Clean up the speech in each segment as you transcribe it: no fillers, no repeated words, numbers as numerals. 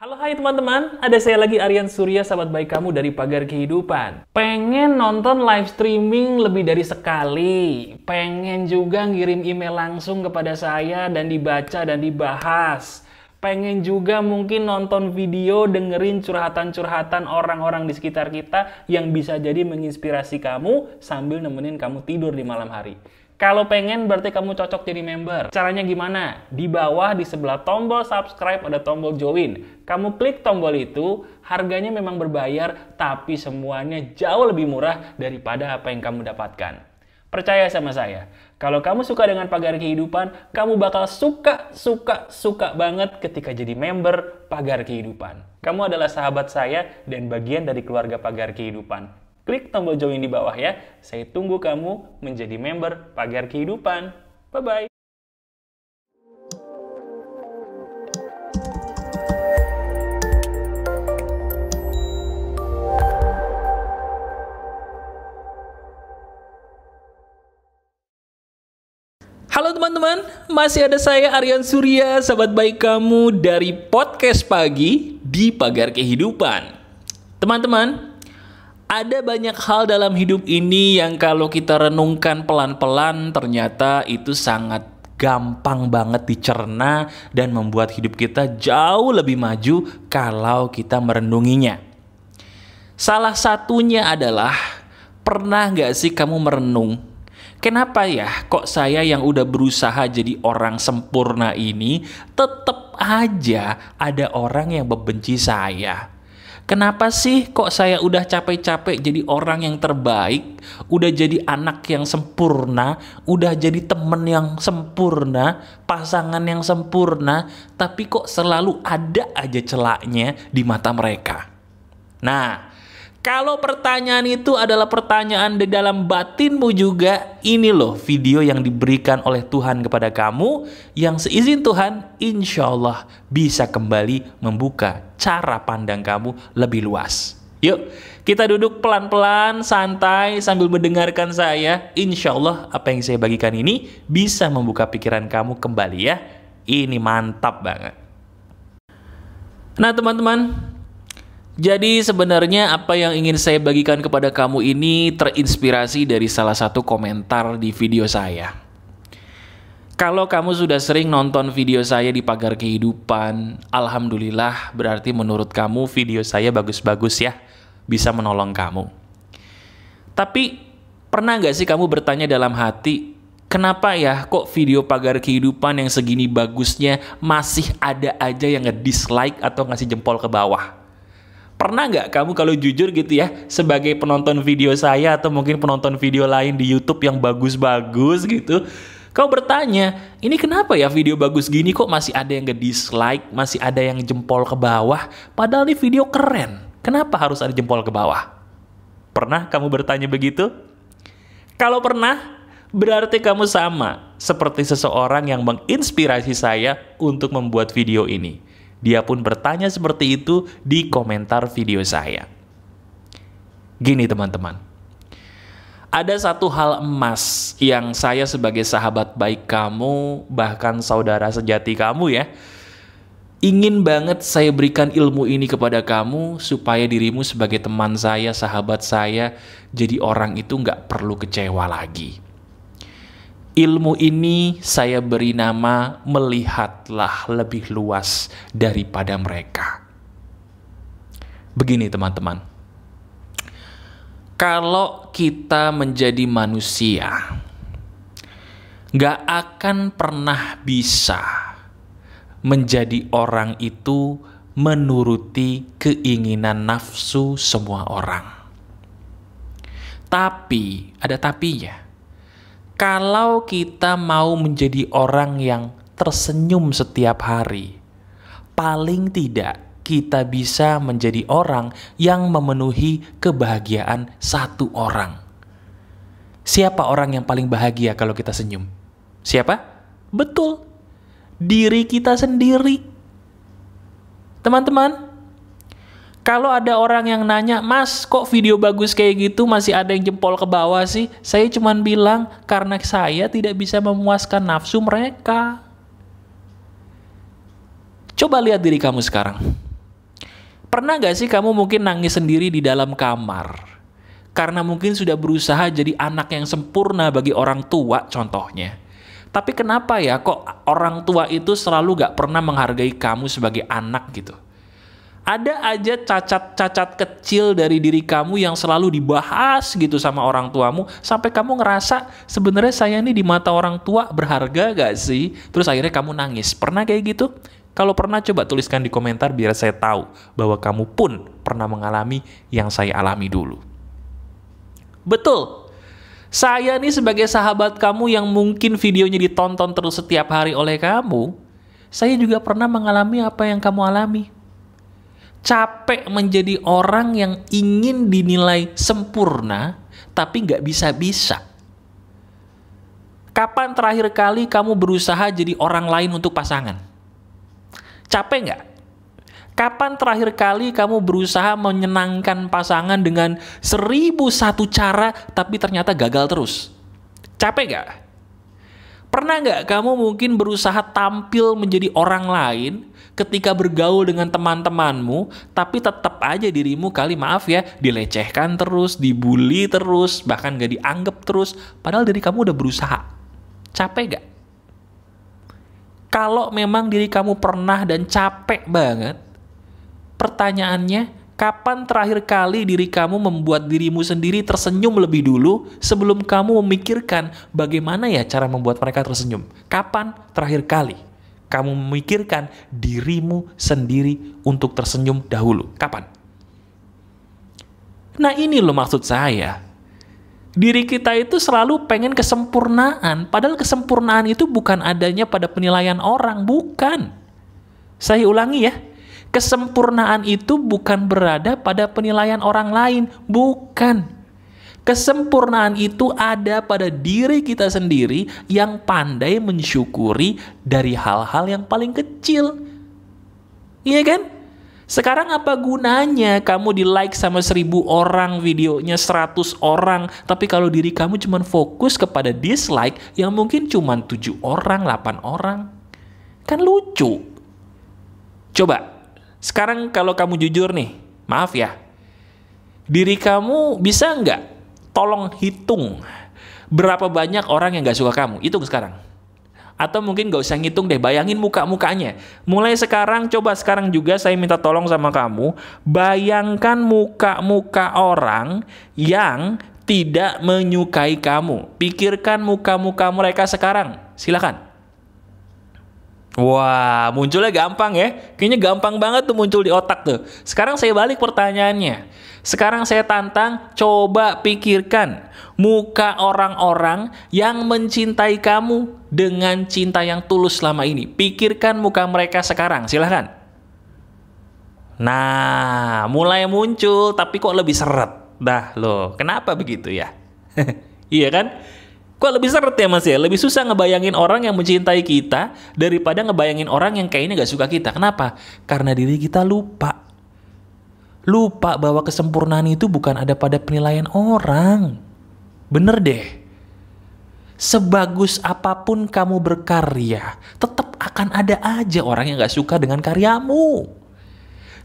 Halo hai teman-teman, ada saya lagi Aryan Surya, sahabat baik kamu dari Pagar Kehidupan. Pengen nonton live streaming lebih dari sekali, pengen juga ngirim email langsung kepada saya dan dibaca dan dibahas. Pengen juga mungkin nonton video, dengerin curhatan-curhatan orang-orang di sekitar kita yang bisa jadi menginspirasi kamu sambil nemenin kamu tidur di malam hari. Kalau pengen berarti kamu cocok jadi member. Caranya gimana? Di bawah di sebelah tombol subscribe ada tombol join. Kamu klik tombol itu, harganya memang berbayar, tapi semuanya jauh lebih murah daripada apa yang kamu dapatkan. Percaya sama saya, kalau kamu suka dengan Pagar Kehidupan, kamu bakal suka banget ketika jadi member Pagar Kehidupan. Kamu adalah sahabat saya dan bagian dari keluarga Pagar Kehidupan. Klik tombol join di bawah ya. Saya tunggu kamu menjadi member Pagar Kehidupan. Bye-bye. Halo teman-teman, masih ada saya Aryan Surya, sahabat baik kamu dari podcast pagi di Pagar Kehidupan. Teman-teman, ada banyak hal dalam hidup ini yang kalau kita renungkan pelan-pelan ternyata itu sangat gampang banget dicerna dan membuat hidup kita jauh lebih maju kalau kita merenunginya. Salah satunya adalah, pernah gak sih kamu merenung, kenapa ya kok saya yang udah berusaha jadi orang sempurna ini tetap aja ada orang yang membenci saya? Kenapa sih kok saya udah capek-capek jadi orang yang terbaik, udah jadi anak yang sempurna, udah jadi temen yang sempurna, pasangan yang sempurna, tapi kok selalu ada aja celaknya di mata mereka? Nah, kalau pertanyaan itu adalah pertanyaan di dalam batinmu juga, ini loh video yang diberikan oleh Tuhan kepada kamu, yang seizin Tuhan, insya Allah bisa kembali membuka cara pandang kamu lebih luas. Yuk, kita duduk pelan-pelan, santai, sambil mendengarkan saya. Insya Allah apa yang saya bagikan ini bisa membuka pikiran kamu kembali ya. Ini mantap banget. Nah teman-teman, jadi sebenarnya apa yang ingin saya bagikan kepada kamu ini terinspirasi dari salah satu komentar di video saya. Kalau kamu sudah sering nonton video saya di Pagar Kehidupan, alhamdulillah berarti menurut kamu video saya bagus-bagus ya, bisa menolong kamu. Tapi pernah nggak sih kamu bertanya dalam hati, kenapa ya kok video Pagar Kehidupan yang segini bagusnya masih ada aja yang nge-dislike atau ngasih jempol ke bawah? Pernah nggak kamu kalau jujur gitu ya, sebagai penonton video saya atau mungkin penonton video lain di YouTube yang bagus-bagus gitu, kau bertanya, ini kenapa ya video bagus gini kok masih ada yang nge-dislike, masih ada yang jempol ke bawah, padahal ini video keren, kenapa harus ada jempol ke bawah? Pernah kamu bertanya begitu? Kalau pernah, berarti kamu sama seperti seseorang yang menginspirasi saya untuk membuat video ini. Dia pun bertanya seperti itu di komentar video saya. Gini teman-teman, ada satu hal emas yang saya sebagai sahabat baik kamu, bahkan saudara sejati kamu ya, ingin banget saya berikan ilmu ini kepada kamu supaya dirimu sebagai teman saya, sahabat saya, jadi orang itu nggak perlu kecewa lagi. Ilmu ini saya beri nama melihatlah lebih luas daripada mereka. Begini teman-teman, kalau kita menjadi manusia, gak akan pernah bisa menjadi orang itu menuruti keinginan nafsu semua orang. Tapi, ada tapinya. Kalau kita mau menjadi orang yang tersenyum setiap hari, paling tidak kita bisa menjadi orang yang memenuhi kebahagiaan satu orang. Siapa orang yang paling bahagia kalau kita senyum? Siapa? Betul, diri kita sendiri. Teman-teman, kalau ada orang yang nanya, Mas, kok video bagus kayak gitu masih ada yang jempol ke bawah sih? Saya cuma bilang, karena saya tidak bisa memuaskan nafsu mereka. Coba lihat diri kamu sekarang. Pernah gak sih kamu mungkin nangis sendiri di dalam kamar? Karena mungkin sudah berusaha jadi anak yang sempurna bagi orang tua contohnya. Tapi kenapa ya kok orang tua itu selalu gak pernah menghargai kamu sebagai anak gitu? Ada aja cacat-cacat kecil dari diri kamu yang selalu dibahas gitu sama orang tuamu, sampai kamu ngerasa sebenarnya saya ini di mata orang tua berharga gak sih? Terus akhirnya kamu nangis. Pernah kayak gitu? Kalau pernah, coba tuliskan di komentar biar saya tahu bahwa kamu pun pernah mengalami yang saya alami dulu. Betul. Saya nih sebagai sahabat kamu yang mungkin videonya ditonton terus setiap hari oleh kamu, saya juga pernah mengalami apa yang kamu alami. Capek menjadi orang yang ingin dinilai sempurna, tapi nggak bisa-bisa. Kapan terakhir kali kamu berusaha jadi orang lain untuk pasangan? Capek nggak? Kapan terakhir kali kamu berusaha menyenangkan pasangan dengan 1001 cara, tapi ternyata gagal terus? Capek nggak? Pernah nggak kamu mungkin berusaha tampil menjadi orang lain ketika bergaul dengan teman-temanmu, tapi tetap aja dirimu dilecehkan terus, dibully terus, bahkan gak dianggap terus, padahal diri kamu udah berusaha. Capek gak? Kalau memang diri kamu pernah dan capek banget, pertanyaannya, kapan terakhir kali diri kamu membuat dirimu sendiri tersenyum lebih dulu sebelum kamu memikirkan bagaimana ya cara membuat mereka tersenyum? Kapan terakhir kali kamu memikirkan dirimu sendiri untuk tersenyum dahulu? Kapan? Nah ini loh maksud saya. Diri kita itu selalu pengen kesempurnaan. Padahal kesempurnaan itu bukan adanya pada penilaian orang. Bukan. Saya ulangi ya. Kesempurnaan itu bukan berada pada penilaian orang lain. Bukan. Kesempurnaan itu ada pada diri kita sendiri yang pandai mensyukuri dari hal-hal yang paling kecil. Iya kan? Sekarang apa gunanya kamu di-like sama 1000 orang, videonya 100 orang, tapi kalau diri kamu cuma fokus kepada dislike yang mungkin cuma 7 orang, 8 orang. Kan lucu. Coba, sekarang kalau kamu jujur nih, maaf ya, diri kamu bisa nggak tolong hitung berapa banyak orang yang gak suka kamu? Hitung sekarang. Atau mungkin gak usah ngitung deh, bayangin muka-mukanya. Mulai sekarang, coba sekarang juga saya minta tolong sama kamu, bayangkan muka-muka orang yang tidak menyukai kamu. Pikirkan muka-muka mereka sekarang. Silakan. Wah, munculnya gampang ya. Kayaknya gampang banget tuh muncul di otak tuh. Sekarang saya balik pertanyaannya. Sekarang saya tantang, coba pikirkan muka orang-orang yang mencintai kamu dengan cinta yang tulus selama ini. Pikirkan muka mereka sekarang, silahkan. Nah, mulai muncul, tapi kok lebih seret. Dah loh, kenapa begitu ya? Iya kan? Kok lebih seret ya mas ya? Lebih susah ngebayangin orang yang mencintai kita daripada ngebayangin orang yang kayaknya gak suka kita. Kenapa? Karena diri kita lupa. Lupa bahwa kesempurnaan itu bukan ada pada penilaian orang. Bener deh. Sebagus apapun kamu berkarya, tetap akan ada aja orang yang gak suka dengan karyamu.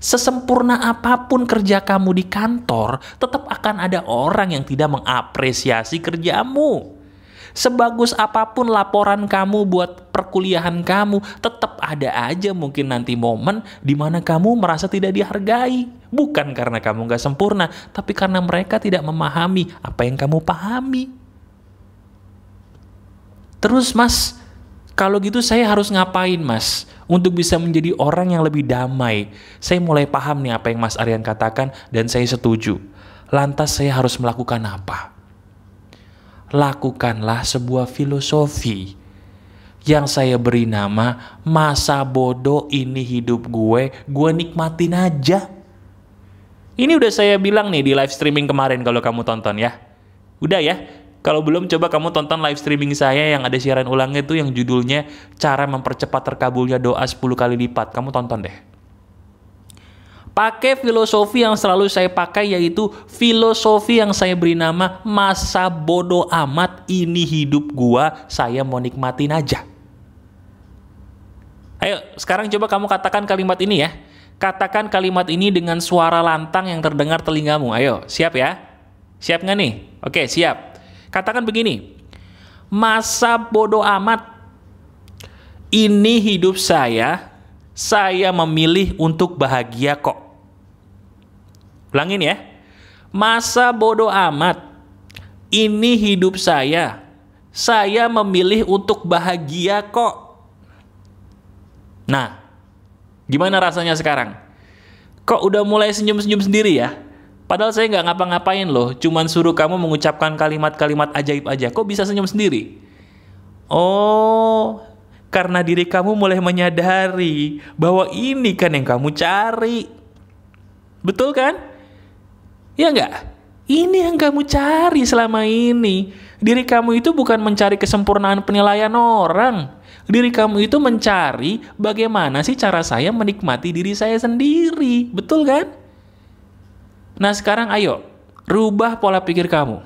Sesempurna apapun kerja kamu di kantor, tetap akan ada orang yang tidak mengapresiasi kerjamu. Sebagus apapun laporan kamu buat perkuliahan kamu, tetap ada aja mungkin nanti momen di mana kamu merasa tidak dihargai. Bukan karena kamu gak sempurna, tapi karena mereka tidak memahami apa yang kamu pahami. Terus mas, kalau gitu saya harus ngapain mas? Untuk bisa menjadi orang yang lebih damai. Saya mulai paham nih apa yang Mas Aryan katakan dan saya setuju. Lantas saya harus melakukan apa? Lakukanlah sebuah filosofi yang saya beri nama masa bodoh ini hidup gue nikmatin aja. Ini udah saya bilang nih di live streaming kemarin kalau kamu tonton ya. Udah ya, kalau belum coba kamu tonton live streaming saya yang ada siaran ulangnya tuh yang judulnya Cara Mempercepat Terkabulnya Doa 10 Kali Lipat. Kamu tonton deh. Pakai filosofi yang selalu saya pakai, yaitu filosofi yang saya beri nama masa bodoh amat ini hidup gua, saya mau nikmatin aja. Ayo sekarang coba kamu katakan kalimat ini ya. Katakan kalimat ini dengan suara lantang yang terdengar telingamu. Ayo, siap ya? Siap nggak nih? Oke, siap. Katakan begini. Masa bodoh amat. Ini hidup saya memilih untuk bahagia kok. Ulangin ya. Masa bodoh amat. Ini hidup saya memilih untuk bahagia kok. Nah, gimana rasanya sekarang? Kok udah mulai senyum-senyum sendiri ya? Padahal saya nggak ngapa-ngapain loh, cuman suruh kamu mengucapkan kalimat-kalimat ajaib aja. Kok bisa senyum sendiri? Oh, karena diri kamu mulai menyadari bahwa ini kan yang kamu cari. Betul kan? Ya nggak? Ini yang kamu cari selama ini. Diri kamu itu bukan mencari kesempurnaan penilaian orang. Diri kamu itu mencari bagaimana sih cara saya menikmati diri saya sendiri. Betul kan? Nah sekarang ayo, rubah pola pikir kamu.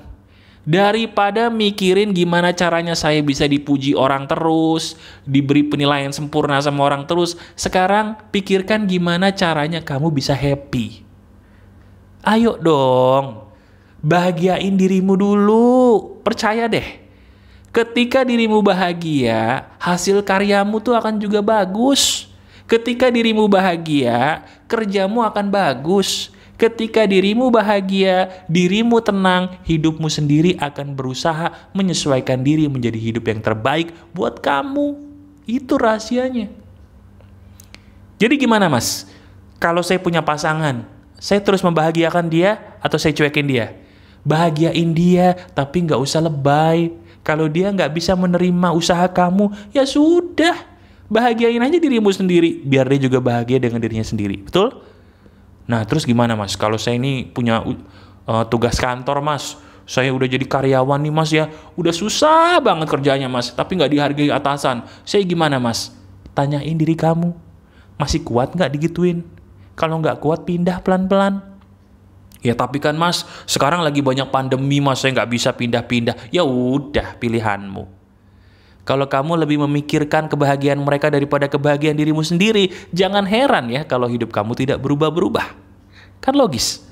Daripada mikirin gimana caranya saya bisa dipuji orang terus, diberi penilaian sempurna sama orang terus, sekarang pikirkan gimana caranya kamu bisa happy. Ayo dong, bahagiain dirimu dulu. Percaya deh, ketika dirimu bahagia, hasil karyamu tuh akan juga bagus. Ketika dirimu bahagia, kerjamu akan bagus. Ketika dirimu bahagia, dirimu tenang, hidupmu sendiri akan berusaha menyesuaikan diri menjadi hidup yang terbaik buat kamu. Itu rahasianya. Jadi gimana mas? Kalau saya punya pasangan, saya terus membahagiakan dia atau saya cuekin dia? Bahagiain dia, tapi nggak usah lebay. Kalau dia nggak bisa menerima usaha kamu, ya sudah. Bahagiain aja dirimu sendiri, biar dia juga bahagia dengan dirinya sendiri. Betul? Nah terus gimana mas, kalau saya ini punya tugas kantor mas, saya udah jadi karyawan nih mas ya, udah susah banget kerjanya mas, tapi nggak dihargai atasan, saya gimana mas? Tanyain diri kamu, masih kuat nggak digituin? Kalau nggak kuat pindah pelan-pelan. Ya tapi kan mas, sekarang lagi banyak pandemi mas, saya nggak bisa pindah-pindah. Ya udah, pilihanmu. Kalau kamu lebih memikirkan kebahagiaan mereka daripada kebahagiaan dirimu sendiri, jangan heran ya kalau hidup kamu tidak berubah-berubah. Kan logis.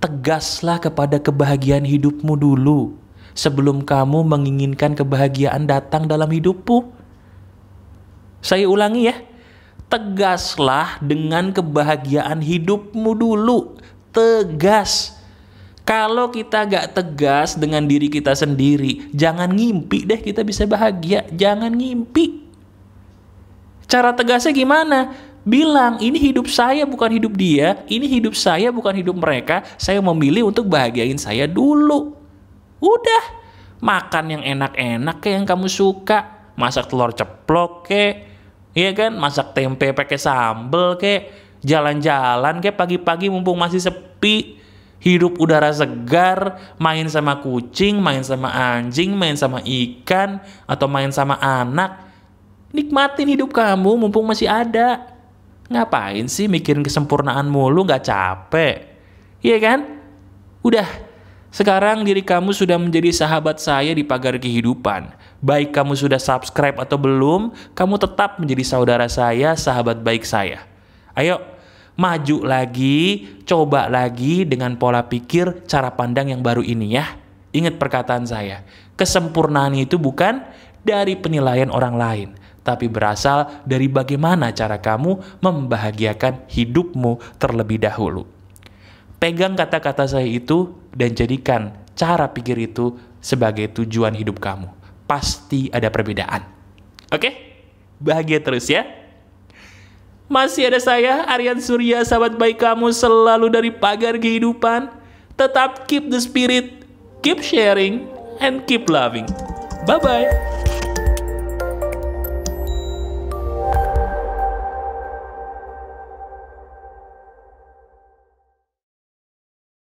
Tegaslah kepada kebahagiaan hidupmu dulu, sebelum kamu menginginkan kebahagiaan datang dalam hidupmu. Saya ulangi ya, tegaslah dengan kebahagiaan hidupmu dulu. Tegas. Kalau kita gak tegas dengan diri kita sendiri, jangan ngimpi deh kita bisa bahagia. Jangan ngimpi. Cara tegasnya gimana? Bilang, ini hidup saya bukan hidup dia, ini hidup saya bukan hidup mereka, saya memilih untuk bahagiain saya dulu. Udah, makan yang enak-enak kayak yang kamu suka, masak telur ceplok kek, iya kan, masak tempe pakai sambel kek, jalan-jalan kek pagi-pagi mumpung masih sepi, hidup udara segar, main sama kucing, main sama anjing, main sama ikan, atau main sama anak. Nikmatin hidup kamu mumpung masih ada. Ngapain sih mikirin kesempurnaan mulu, gak capek? Iya kan? Udah, sekarang diri kamu sudah menjadi sahabat saya di Pagar Kehidupan. Baik kamu sudah subscribe atau belum, kamu tetap menjadi saudara saya, sahabat baik saya. Ayo, maju lagi, coba lagi dengan pola pikir, cara pandang yang baru ini ya. Ingat perkataan saya, kesempurnaan itu bukan dari penilaian orang lain, tapi berasal dari bagaimana cara kamu membahagiakan hidupmu terlebih dahulu. Pegang kata-kata saya itu dan jadikan cara pikir itu sebagai tujuan hidup kamu. Pasti ada perbedaan. Oke? Bahagia terus ya. Masih ada saya, Aryan Surya, sahabat baik kamu selalu dari Pagar Kehidupan. Tetap keep the spirit, keep sharing, and keep loving. Bye-bye.